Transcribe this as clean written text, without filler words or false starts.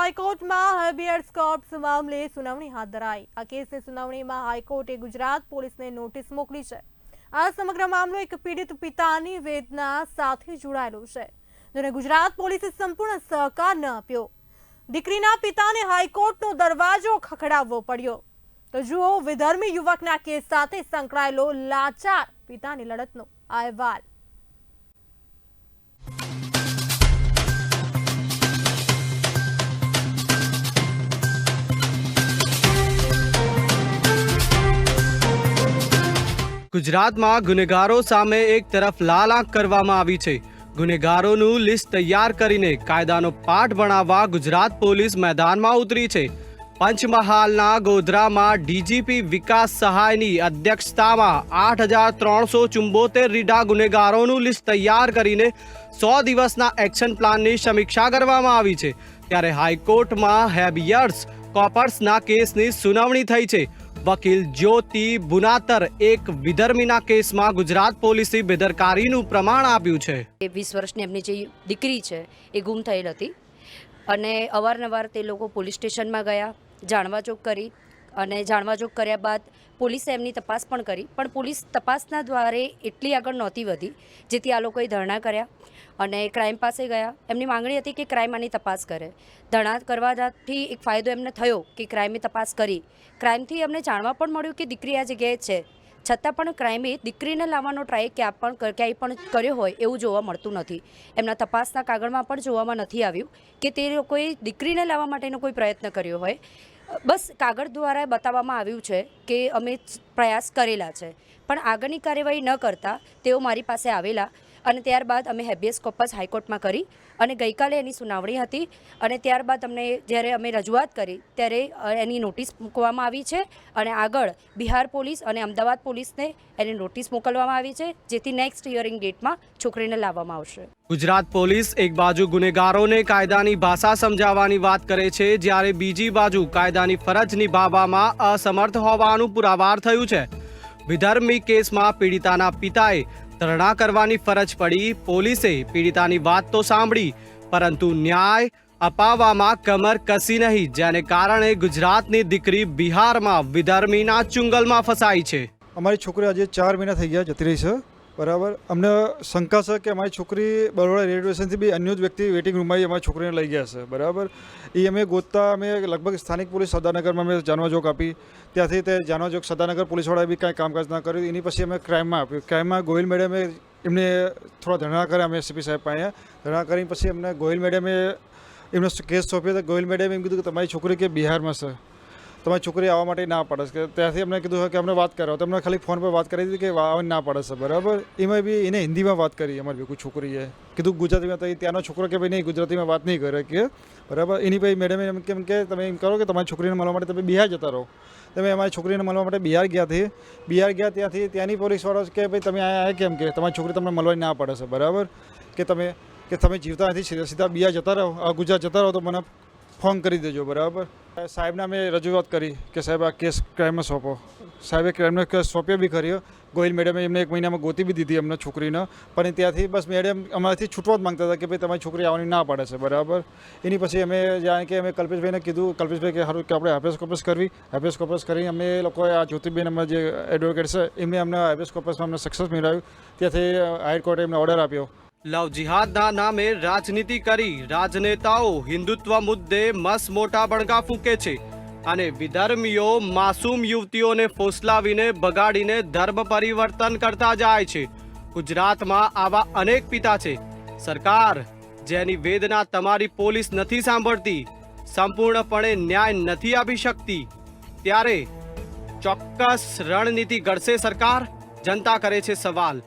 હાઈકોર્ટમાં habeas corps મામલે સુનાવણી હાથ ધરાઈ। આ કેસની સુનાવણીમાં હાઈકોર્ટે ગુજરાત પોલીસને નોટિસ મોકલી છે। આ સમગ્ર મામલો એક પીડિત પિતાની વેદના સાથે જોડાયેલો છે, જેને ગુજરાત પોલીસે સંપૂર્ણ સહકાર ન આપ્યો। દીકરીના પિતાને હાઈકોર્ટનો દરવાજો ખખડાવવો પડ્યો। તો જુઓ વિધર્મી યુવકના કેસ સાથે સંકળાયેલો લાચાર પિતાની લડતનો આ અહેવાલ। ગુજરાતમાં ગુનેગારો સામે એક તરફ લાલ આંખ કરવામાં આવી છે। ગુનેગારોનું લિસ્ટ તૈયાર કરીને કાયદાનો પાઠ ભણાવવા ગુજરાત પોલીસ મેદાનમાં ઉતરી છે। પંચમહાલના ગોધરામાં ડીજીપી વિકાસ સહાયની અધ્યક્ષતામાં 8,374 રીઢા ગુનેગારોનું લિસ્ટ તૈયાર કરીને 100 દિવસના એક્શન પ્લાનની સમીક્ષા કરવામાં આવી છે। ત્યારે હાઈકોર્ટમાં હેબિયસ કોર્પસના કેસની સુનાવણી થઈ છે। વકીલ જ્યોતિ બુનાતર એક વિધર્મીના કેસમાં ગુજરાત પોલીસે બેદરકારીનું પ્રમાણ આપ્યું છે। 20 વર્ષની એમની જે દીકરી છે એ ગુમ થયેલ હતી અને અવારનવાર તે લોકો પોલીસ સ્ટેશનમાં ગયા, જાણવાજોગ કરી અને જાણવાજોગ કર્યા બાદ પોલીસે એમની તપાસ પણ કરી, પણ પોલીસ તપાસના દ્વારે એટલી આગળ નહોતી વધી જેથી આ લોકોએ ધરણા કર્યા અને ક્રાઇમ પાસે ગયા। એમની માંગણી હતી કે ક્રાઇમ આની તપાસ કરે। ધરણા કરવાથી એક ફાયદો એમને થયો કે ક્રાઇમની તપાસ કરી। ક્રાઇમથી અમને જાણવા પણ મળ્યું કે દીકરી આ જગ્યાએ છે, છતાં પણ ક્રાઇમે દીકરીને લાવવાનો ટ્રાય ક્યાંય પણ કર્યો હોય એવું જોવા મળતું નથી। એમના તપાસના કાગળમાં પણ જોવામાં નથી આવ્યું કે તે લોકોએ દીકરીને લાવવા માટેનો કોઈ પ્રયત્ન કર્યો હોય। બસ કાગળ દ્વારા બતાવવામાં આવ્યું છે કે અમે પ્રયાસ કરેલા છે, પણ આગળની કાર્યવાહી ન કરતાં તેઓ મારી પાસે આવેલા અને ત્યારબાદ અમે હેબિયસ કોર્પસ હાઈકોર્ટમાં કરી અને ગઈકાલે એની સુનાવણી હતી અને ત્યારબાદ અમને જ્યારે અમે રજૂઆત કરી ત્યારે એની નોટિસ મૂકવામાં આવી છે અને આગળ બિહાર પોલીસ અને અમદાવાદ પોલીસને એની નોટિસ મોકલવામાં આવી છે, જેથી નેક્સ્ટ હિયરિંગ ડેટમાં છોકરીને લાવવામાં આવશે। ગુજરાત પોલીસ એક બાજુ ગુનેગારોને કાયદાની ભાષા સમજાવવાની વાત કરે છે, જ્યારે બીજી બાજુ કાયદાની ફરજ નિભાવવામાં અસમર્થ હોવાનું પુરાવાર થયું છે। વિધર્મી કેસમાં પીડિતાના પિતાએ ધરણા કરવાની ફરજ પડી। પોલીસે પીડિતાની વાત તો સાંભળી, પરંતુ ન્યાય અપાવવામાં કમર કસી નહીં, જેને કારણે ગુજરાતની દીકરી બિહારમાં વિધર્મીના ચુંગલમાં ફસાઈ છે। અમારી છોકરી આજે 4 મહિના થઈ ગયા જતી રહી છે, બરાબર। અમને શંકા છે કે અમારી છોકરી બરોડા રેલવે સ્ટેશનથી બી અન્ય જ વ્યક્તિ વેઇટિંગ રૂમમાં અમારી છોકરીને લઈ ગયા છે, બરાબર। એ અમે ગોતતા અમે લગભગ સ્થાનિક પોલીસ સદાનગરમાં અમે જાણવાજોગ આપી, ત્યાંથી તે જાણવાજોગ સદાનગર પોલીસવાળાએ બી કાંઈ કામકાજ ના કર્યું। એની પછી અમે ક્રાઇમમાં આપ્યું। ક્રાઇમમાં ગોહિલ મેડમે એમને થોડા ધરણા કર્યા, અમે એસીપી સાહેબ પાસે ધરણા કરીને પછી એમને ગોહિલ મેડમે એમનો કેસ સોંપ્યો। તો ગોહિલ મેડમે એમ કીધું કે તમારી છોકરી કે બિહારમાં છે, તમારી છોકરી આવવા માટે ના પાડે છે। ત્યાંથી અમને કીધું કે અમને વાત કરો, તો અમને ખાલી ફોન પર વાત કરી દીધી કે આવવાની ના પાડે છે, બરાબર। એમાં બી એને હિન્દીમાં વાત કરી અમારી ભેગું છોકરીએ કીધું ગુજરાતીમાં, તો ત્યાંનો છોકરો કે ભાઈ નહીં ગુજરાતીમાં વાત નહીં કરે કે, બરાબર। એની પછી મેડમે એમ કેમ કે તમે એમ કરો કે તમારી છોકરીને મળવા માટે તમે બિહાર જતા રહો। તમે અમારી છોકરીને મળવા માટે બિહાર ગયા ત્યાંથી ત્યાંની પોલીસવાળો કે ભાઈ તમે આ કેમ કે તમારી છોકરી તમને મળવાની ના પાડે છે, બરાબર। કે તમે જીવતા નથી, સીધા બિહાર જતા રહો, ગુજરાત જતા રહો તો મને ફોન કરી દેજો, બરાબર। સાહેબને અમે રજૂઆત કરી કે સાહેબ આ કેસ ક્રાઇમમાં સોંપો। સાહેબે ક્રાઇમને કેસ સોંપ્યો બી કર્યો। ગોહિલ મેડમે એમને 1 મહિનામાં ગોતી બી દીધી અમને છોકરીને, પણ ત્યાંથી બસ મેડમ અમારાથી છૂટવા જ માંગતા હતા કે ભાઈ તમારી છોકરી આવવાની ના પાડે છે, બરાબર। એની પછી અમે જાણે કે અમે કલ્પેશભાઈને કીધું, કલ્પેશભાઈ કે સારું કે આપણે હેબિયસ કોર્પસ કરવી। હેબિયસ કોર્પસ કરી અમે લોકોએ આ જ્યોતિબેન અમારા જે એડવોકેટ છે એમને અમને હેબિયસ કોર્પસમાં અમને સક્સેસ મેળવ્યું। ત્યાંથી હાઈકોર્ટે એમને ઓર્ડર આપ્યો। લવ જિહાદના નામે રાજનીતિ કરી રાજનેતાઓ હિન્દુત્વ મુદ્દે મસ મોટા બણગા ફૂંકે છે અને વિધર્મીઓ માસૂમ યુવતીઓને ફોસલાવીને બગાડીને ધર્મ પરિવર્તન કરતા જાય છે। ગુજરાતમાં આવા અનેક પિતા છે। સરકાર જેની વેદના તમારી પોલીસ નથી સાંભળતી, સંપૂર્ણપણે ન્યાય નથી આપી શકતી, ત્યારે ચોક્કસ રણનીતિ ઘડશે સરકાર? જનતા કરે છે સવાલ।